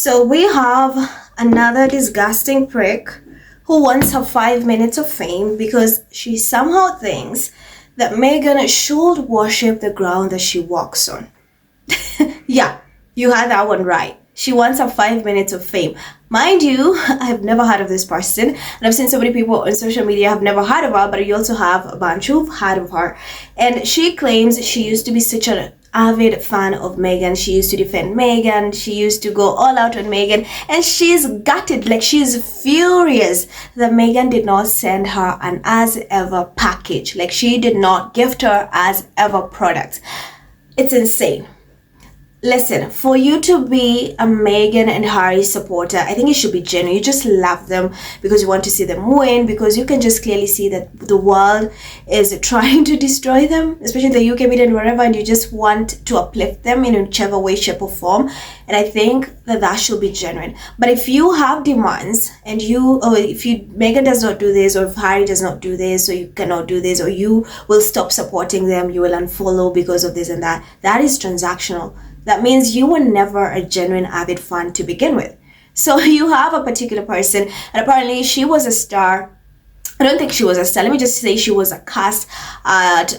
So we have another disgusting prick who wants her 5 minutes of fame because she somehow thinks that Meghan should worship the ground that she walks on. Yeah, you had that one right. She wants her 5 minutes of fame. Mind you, I've never heard of this person, and I've seen so many people on social media have never heard of her, but you also have a bunch who've heard of her. And she claims she used to be such an avid fan of Meghan. She used to defend Meghan. She used to go all out on Meghan, and she's gutted, like she's furious that Meghan did not send her an Asever package. Like she did not gift her Asever products. It's insane. Listen, for you to be a Meghan and Harry supporter, I think it should be genuine. You just love them because you want to see them win, because you can just clearly see that the world is trying to destroy them, especially the UK media and wherever, and you just want to uplift them in whichever way, shape or form. And I think that should be genuine. But if you have demands and Meghan does not do this, or if Harry does not do this, or you cannot do this, or you will stop supporting them, you will unfollow because of this and that, that is transactional. That means you were never a genuine avid fan to begin with. So you have a particular person, and apparently she was a star. I don't think she was a star. Let me just say she was a cast at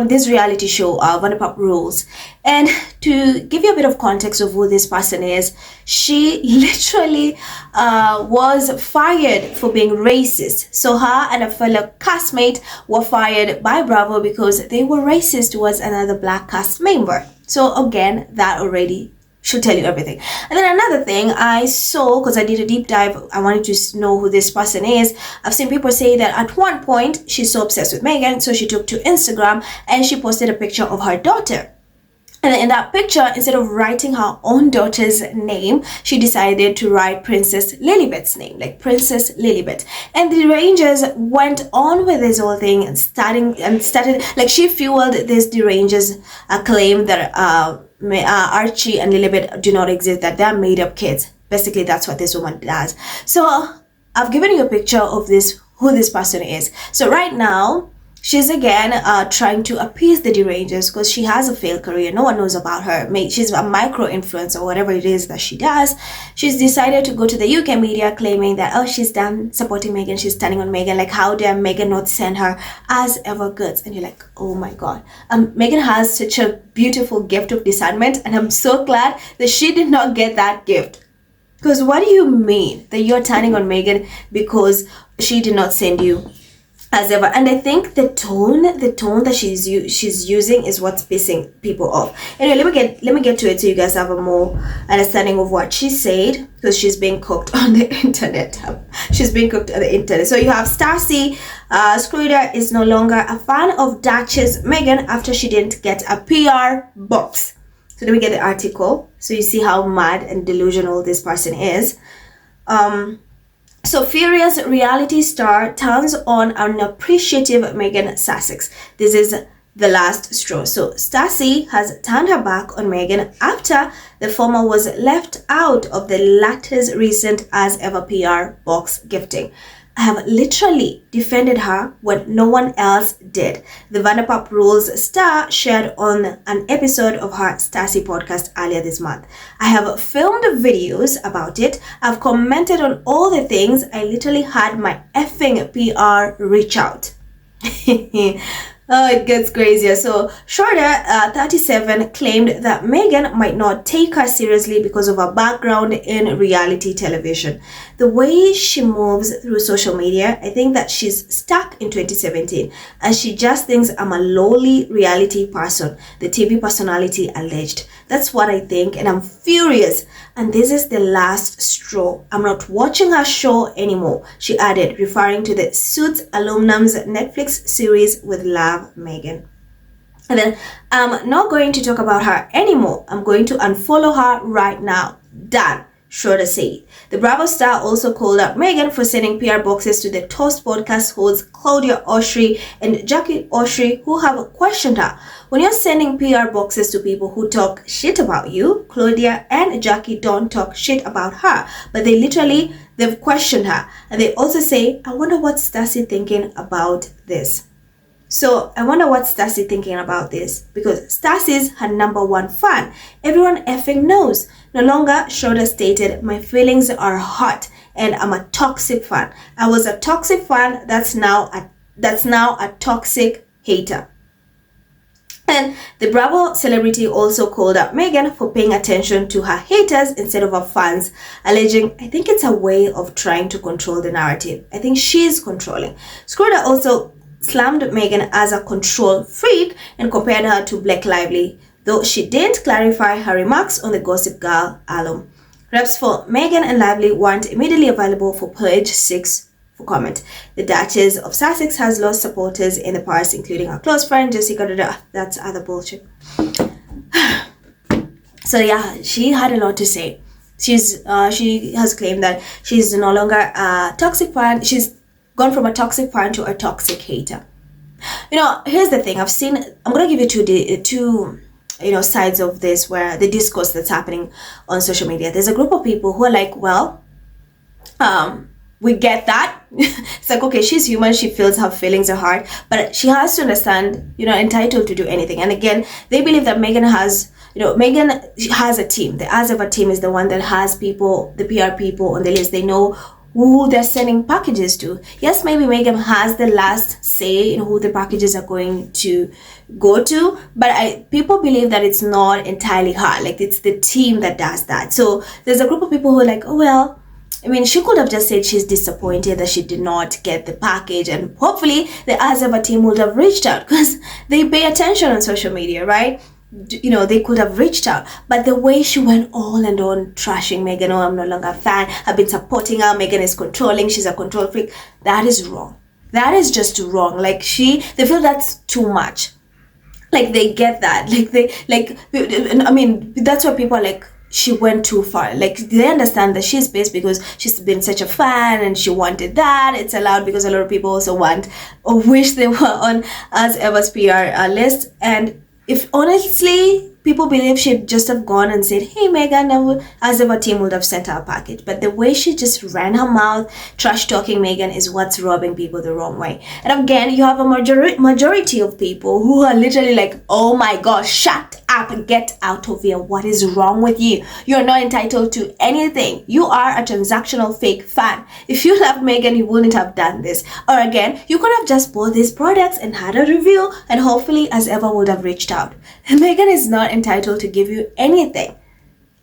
this reality show, Vanderpump Rules. And to give you a bit of context of who this person is, she literally was fired for being racist. So her and a fellow castmate were fired by Bravo because they were racist towards another black cast member. So again, that already should tell you everything. And then another thing I saw, because I did a deep dive, I wanted to know who this person is. I've seen people say that at one point she's so obsessed with Meghan, so she took to Instagram and she posted a picture of her daughter. And in that picture, instead of writing her own daughter's name, she decided to write Princess Lilibet's name, like Princess Lilibet. And the Rangers went on with this whole thing and started like she fueled this the Rangers claim that Archie and Lilibet do not exist, that they're made up kids. Basically, that's what this woman does. So I've given you a picture of who this person is. So right now, she's again trying to appease the Rangers because she has a failed career. No one knows about her. She's a micro-influencer or whatever it is that she does. She's decided to go to the UK media claiming that, she's done supporting Meghan. She's standing on Meghan. Like, how dare Meghan not send her Asever goods? And you're like, oh my God. Meghan has such a beautiful gift of discernment. And I'm so glad that she did not get that gift. Because what do you mean that you're turning on Meghan because she did not send you Asever? And I think the tone that she's using is what's pissing people off. Anyway, let me get to it so you guys have a more understanding of what she said, because she's being cooked on the internet. She's being cooked on the internet. So you have Stacey Scruder is no longer a fan of Duchess Meghan after she didn't get a PR box. So let me get the article so you see how mad and delusional this person is. So furious reality star turns on unappreciative Meghan Sussex. This is the last straw. So Stacey has turned her back on Meghan after the former was left out of the latter's recent Asever PR box gifting. I have literally defended her when no one else did. The Vanderpump Rules star shared on an episode of her Stacey podcast earlier this month. I have filmed videos about it. I've commented on all the things. I literally had my effing PR reach out. Oh, it gets crazier. So Schroeder, 37, claimed that Meghan might not take her seriously because of her background in reality television. The way she moves through social media, I think that she's stuck in 2017 and she just thinks I'm a lowly reality person, the TV personality alleged. That's what I think, and I'm furious. And this is the last straw. I'm not watching her show anymore, she added, referring to the Suits alumnum's Netflix series with Love, Meghan. And then, I'm not going to talk about her anymore. I'm going to unfollow her right now. Done, Schroeder said. The Bravo star also called out Meghan for sending PR boxes to the Toast podcast hosts Claudia Oshry and Jackie Oshry, who have questioned her. When you're sending PR boxes to people who talk shit about you, Claudia and Jackie don't talk shit about her, but they've questioned her. And they also say, I wonder what Stacey thinking about this. So I wonder what Stassi thinking about this, because Stassi's her number one fan. Everyone effing knows. No longer, Schroeder stated, "My feelings are hot and I'm a toxic fan. I was a toxic fan that's now a toxic hater." And the Bravo celebrity also called out Meghan for paying attention to her haters instead of her fans, alleging, "I think it's a way of trying to control the narrative. I think she's controlling." Schroeder also slammed Meghan as a control freak and compared her to Blake Lively, though she didn't clarify her remarks on the Gossip Girl alum. Reps for Meghan and Lively weren't immediately available for page 6 for comment. The Duchess of Sussex has lost supporters in the past, including her close friend Jessica. That's other bullshit. So yeah, she had a lot to say. She has claimed that she's no longer a toxic fan. She's gone from a toxic fan to a toxic hater. Here's the thing. I'm gonna give you two sides of this, where the discourse that's happening on social media. There's a group of people who are like, well, we get that. It's like, okay, she's human, she feels her feelings are hard, but she has to understand you're not entitled to do anything. And again, they believe that Meghan has a team. The Asever team is the one that has people, the PR people on the list. They know who they're sending packages to. Yes, maybe Meghan has the last say in who the packages are going to go to, but people believe that it's not entirely her. Like, it's the team that does that. So there's a group of people who are like, oh well, she could have just said she's disappointed that she did not get the package, and hopefully the Asever team would have reached out, because they pay attention on social media, right? They could have reached out. But the way she went on and on trashing Meghan, "Oh, I'm no longer a fan, I've been supporting her, Meghan is controlling, she's a control freak," that is wrong. That is just wrong. Like, they feel that's too much. Like, they get that. That's why people are like, she went too far. Like, they understand that she's pissed because she's been such a fan and she wanted that. It's allowed, because a lot of people also want or wish they were on Asever's PR list. And if honestly people believe she'd just have gone and said, "Hey Meghan," Asever team would have sent her a package. But the way she just ran her mouth, trash talking Meghan, is what's rubbing people the wrong way. And again, you have a majority of people who are literally like, "Oh my gosh, shut up and get out of here. What is wrong with you? You're not entitled to anything. You are a transactional fake fan. If you loved Meghan, you wouldn't have done this." Or again, you could have just bought these products and had a review, and hopefully Asever would have reached out. And Meghan is not entitled to give you anything.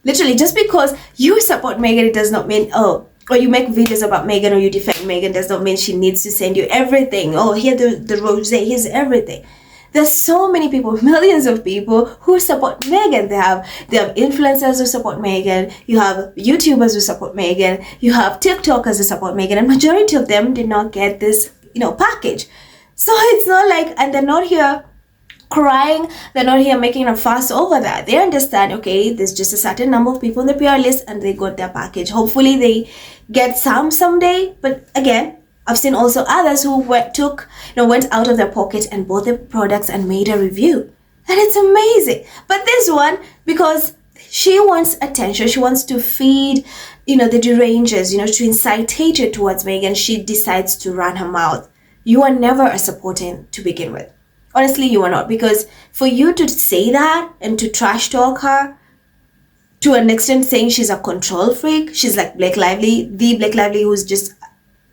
Literally, just because you support Meghan, it does not mean, or you make videos about Meghan or you defend Meghan, does not mean she needs to send you everything. Oh, here the rosé, here's everything. There's so many people, millions of people who support Meghan. They have influencers who support Meghan. You have YouTubers who support Meghan. You have TikTokers who support Meghan. And majority of them did not get this, package. So it's not like, and they're not here crying. They're not here making a fuss over that. They understand, okay, there's just a certain number of people on the PR list and they got their package. Hopefully they get some someday. But again, I've seen also others who went out of their pocket and bought the products and made a review. And it's amazing. But this one, because she wants attention, she wants to feed, the derangers, to incite hatred towards Meghan, she decides to run her mouth. You are never a supporter to begin with. Honestly, you are not. Because for you to say that and to trash talk her, to an extent saying she's a control freak, she's like Blake Lively, the Blake Lively who's just...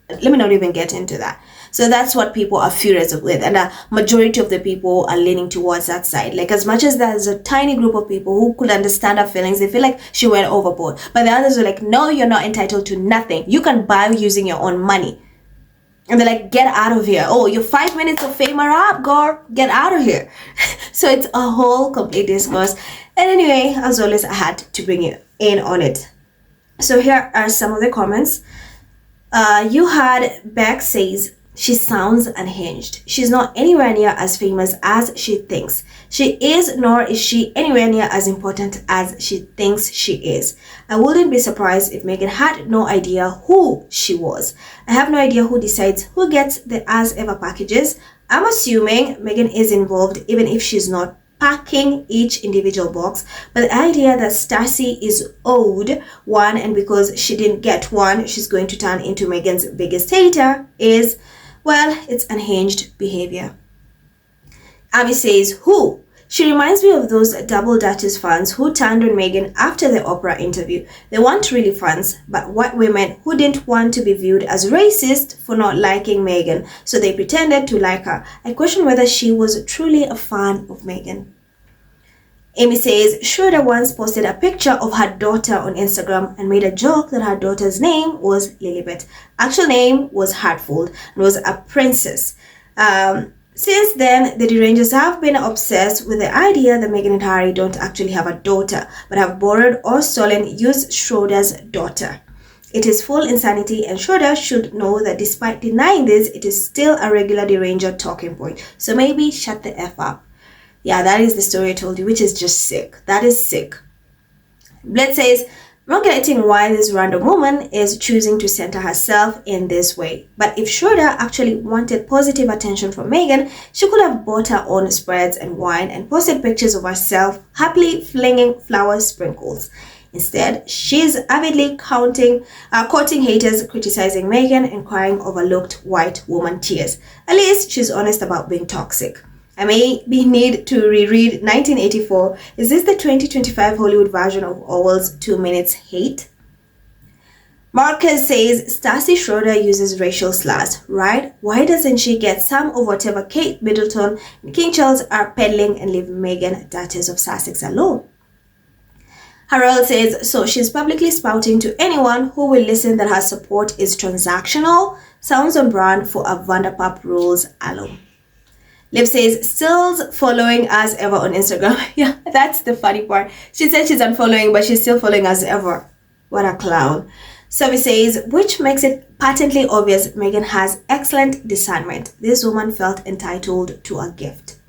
Let me not even get into that. So that's what people are furious with, and a majority of the people are leaning towards that side. Like, as much as there's a tiny group of people who could understand her feelings, they feel like she went overboard. But the others are like, no, you're not entitled to nothing. You can buy using your own money. And they're like, get out of here. Oh, your 5 minutes of fame are up, girl. Get out of here. So it's a whole complete discourse. And anyway, as always, I had to bring you in on it. So here are some of the comments. You had Beck says, "She sounds unhinged. She's not anywhere near as famous as she thinks she is, nor is she anywhere near as important as she thinks she is. I wouldn't be surprised if Meghan had no idea who she was. I have no idea who decides who gets the Asever packages. I'm assuming Meghan is involved, even if she's not packing each individual box. But the idea that Stassi is owed one, and because she didn't get one, she's going to turn into Meghan's biggest hater is, well, it's unhinged behavior." Abby says, who? She reminds me of those double Duchess fans who turned on Meghan after the Oprah interview. They weren't really fans, but white women who didn't want to be viewed as racist for not liking Meghan, so they pretended to like her. I question whether she was truly a fan of Meghan. Amy says, Schroeder once posted a picture of her daughter on Instagram and made a joke that her daughter's name was Lilibet. Actual name was Hartfield and was a princess. Since then, the derangers have been obsessed with the idea that Meghan and Harry don't actually have a daughter, but have borrowed or stolen used Schroeder's daughter. It is full insanity, and Schroeder should know that despite denying this, it is still a regular deranger talking point. So maybe shut the F up. Yeah, that is the story I told you, which is just sick. That is sick. Bled says, I'm not getting why this random woman is choosing to center herself in this way. But if Schroeder actually wanted positive attention from Meghan, she could have bought her own spreads and wine and posted pictures of herself happily flinging flower sprinkles. Instead, she's avidly quoting haters, criticizing Meghan and crying overlooked white woman tears. At least she's honest about being toxic. I may need to reread 1984. Is this the 2025 Hollywood version of Orwell's 2 Minutes Hate? Marcus says Stacey Schroeder uses racial slurs, right? Why doesn't she get some of whatever Kate Middleton and King Charles are peddling and leave Meghan, Duchess of Sussex, alone? Harold says, so she's publicly spouting to anyone who will listen that her support is transactional. Sounds on brand for a Vanderpump Rules alum. Liv says, still following as ever on Instagram. Yeah, that's the funny part. She said she's unfollowing, but she's still following as ever. What a clown. Sophie says, which makes it patently obvious Meghan has excellent discernment. This woman felt entitled to a gift.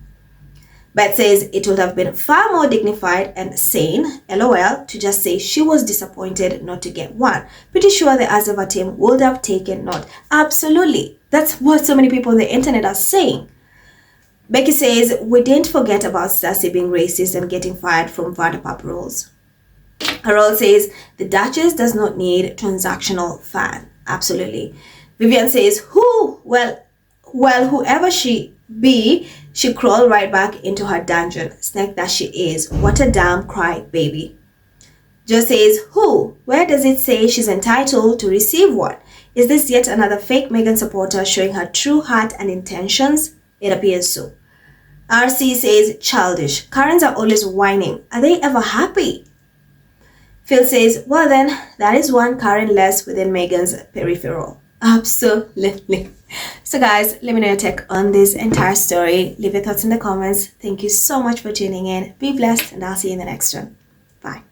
Beth says, it would have been far more dignified and sane, LOL, to just say she was disappointed not to get one. Pretty sure the Asever team would have taken note. Absolutely. That's what so many people on the internet are saying. Becky says, we didn't forget about Stacey being racist and getting fired from Vanderpump Rules. Harold says, the Duchess does not need transactional fan. Absolutely. Vivian says, who? Well, whoever she be, she crawled right back into her dungeon. Snake that she is. What a damn cry baby. Jo says, who? Where does it say she's entitled to receive one? Is this yet another fake Meghan supporter showing her true heart and intentions? It appears so. RC says, childish. Karens are always whining. Are they ever happy? Phil says, well then, that is one Karen less within Meghan's peripheral. Absolutely. So guys, let me know your take on this entire story. Leave your thoughts in the comments. Thank you so much for tuning in. Be blessed, and I'll see you in the next one. Bye.